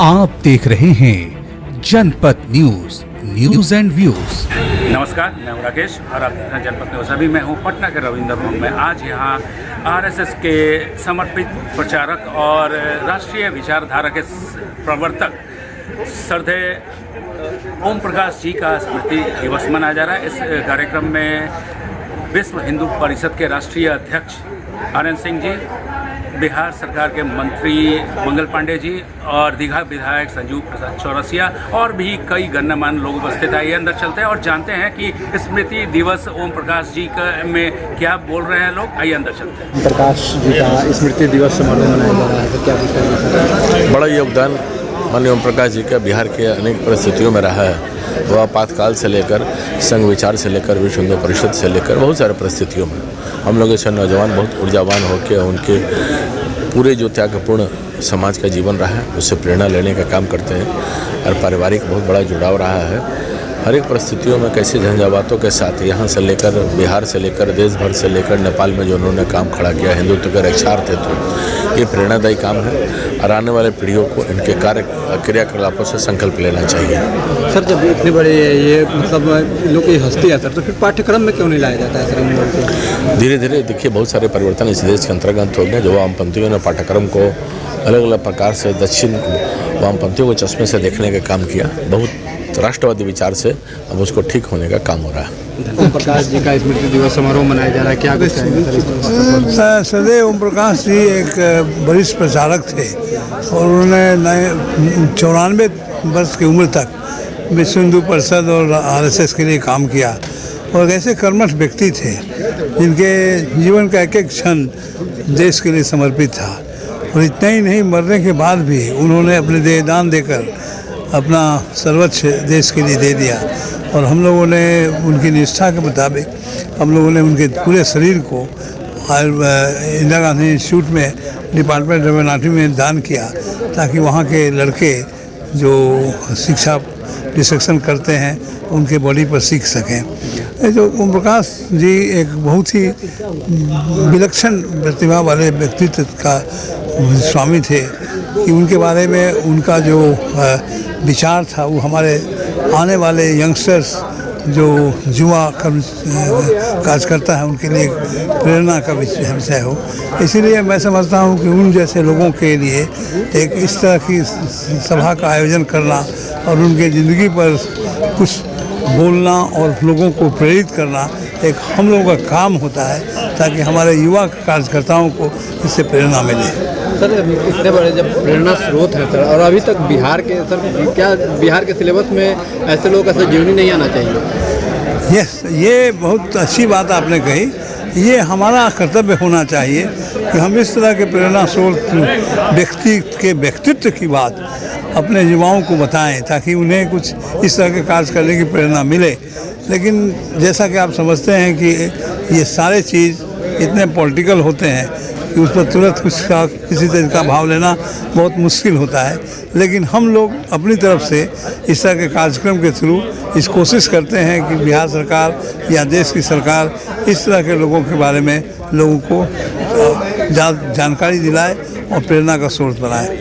आप देख रहे हैं जनपद न्यूज, न्यूज एंड व्यूज। नमस्कार, मैं हूं राकेश और आप देख रहे हैं जनपद न्यूज। अभी मैं हूं पटना के रविंद्र भवन में। आज यहां आरएसएस के समर्पित प्रचारक और राष्ट्रीय विचारधारा के प्रवर्तक श्रद्धेय ओम प्रकाश जी का स्मृति दिवस मनाया जा रहा है। इस कार्यक्रम में विश्व हिंदू परिषद के राष्ट्रीय अध्यक्ष आनंद सिंह जी, बिहार सरकार के मंत्री मंगल पांडे जी और दीघा विधायक संजीव प्रसाद चौरसिया और भी कई गण्यमान्य लोग उपस्थित आइए अंदर चलते हैं और जानते हैं कि स्मृति दिवस ओम प्रकाश जी का में क्या बोल रहे हैं लोग। आइए अंदर चलते हैं। प्रकाश जी का स्मृति दिवस समारोह मनाया जा रहा है, तो क्या बताइए? बड़ा योगदान माननीय ओम प्रकाश जी का बिहार के अनेक परिस्थितियों में रहा है। वह आपातकाल से लेकर संघ विचार से लेकर विश्व हिंदू परिषद से लेकर बहुत सारे परिस्थितियों में हम लोग ऐसे नौजवान बहुत ऊर्जावान होकर उनके पूरे जो त्यागपूर्ण समाज का जीवन रहा है उससे प्रेरणा लेने का काम करते हैं और पारिवारिक बहुत बड़ा जुड़ाव रहा है। हर एक परिस्थितियों में कैसे झंझावातों के साथ यहाँ से लेकर बिहार से लेकर देश भर से लेकर नेपाल में जो उन्होंने काम खड़ा किया हिंदुत्व के रक्षार्थ हेतु, ये प्रेरणादायी काम है और आने वाले पीढ़ियों को इनके कार्य क्रियाकलापों से संकल्प लेना चाहिए। सर, जब इतनी बड़ी ये मतलब लोग की हस्ती है सर, तो फिर पाठ्यक्रम में क्यों नहीं लाया जाता है सर? धीरे धीरे देखिए बहुत सारे परिवर्तन इस देश के अंतर्गत हो गए। जो वामपंथियों ने पाठ्यक्रम को अलग अलग प्रकार से दक्षिण वामपंथियों को चश्मे से देखने का काम किया, बहुत राष्ट्रवादी विचार से अब उसको ठीक होने का काम हो रहा है। ओम प्रकाश जी का स्मृति दिवस समारोह मनाया जा रहा है, क्या सर? सदैव ओम प्रकाश जी एक वरिष्ठ प्रचारक थे और उन्होंने 94 वर्ष की उम्र तक विश्व हिंदू परिषद और आरएसएस के लिए काम किया और ऐसे कर्मठ व्यक्ति थे जिनके जीवन का एक एक क्षण देश के लिए समर्पित था। और इतना ही नहीं, मरने के बाद भी उन्होंने अपने देहदान देकर अपना सर्वोच्च देश के लिए दे दिया और हम लोगों ने उनकी निष्ठा के मुताबिक हम लोगों ने उनके पूरे शरीर को इंदिरा गांधी इंस्टीट्यूट में डिपार्टमेंट ऑफ एनाटॉमी में दान किया ताकि वहाँ के लड़के जो शिक्षा डिसेक्शन करते हैं उनके बॉडी पर सीख सकें। जो ओम प्रकाश जी एक बहुत ही विलक्षण प्रतिभा वाले व्यक्तित्व का स्वामी थे कि उनके बारे में उनका जो विचार था वो हमारे आने वाले यंगस्टर्स जो युवा कार्यकर्ता है उनके लिए प्रेरणा का विषय हो। इसीलिए मैं समझता हूँ कि उन जैसे लोगों के लिए एक इस तरह की सभा का आयोजन करना और उनके ज़िंदगी पर कुछ बोलना और लोगों को प्रेरित करना एक हम लोगों का काम होता है ताकि हमारे युवा कार्यकर्ताओं को इससे प्रेरणा मिले। सर, इतने बड़े जब प्रेरणा स्रोत है सर, और अभी तक बिहार के सर क्या बिहार के सिलेबस में ऐसे लोग ऐसे जीवनी नहीं आना चाहिए? यस, ये बहुत अच्छी बात आपने कही। ये हमारा कर्तव्य होना चाहिए कि हम इस तरह के प्रेरणा स्रोत व्यक्ति के व्यक्तित्व की बात अपने युवाओं को बताएं ताकि उन्हें कुछ इस तरह के कार्य करने की प्रेरणा मिले। लेकिन जैसा कि आप समझते हैं कि ये सारे चीज़ इतने पॉलिटिकल होते हैं कि उस पर तुरंत कुछ का किसी तरह का भाव लेना बहुत मुश्किल होता है। लेकिन हम लोग अपनी तरफ से इस तरह के कार्यक्रम के थ्रू इस कोशिश करते हैं कि बिहार सरकार या देश की सरकार इस तरह के लोगों के बारे में लोगों को जानकारी दिलाए और प्रेरणा का स्रोत बनाए।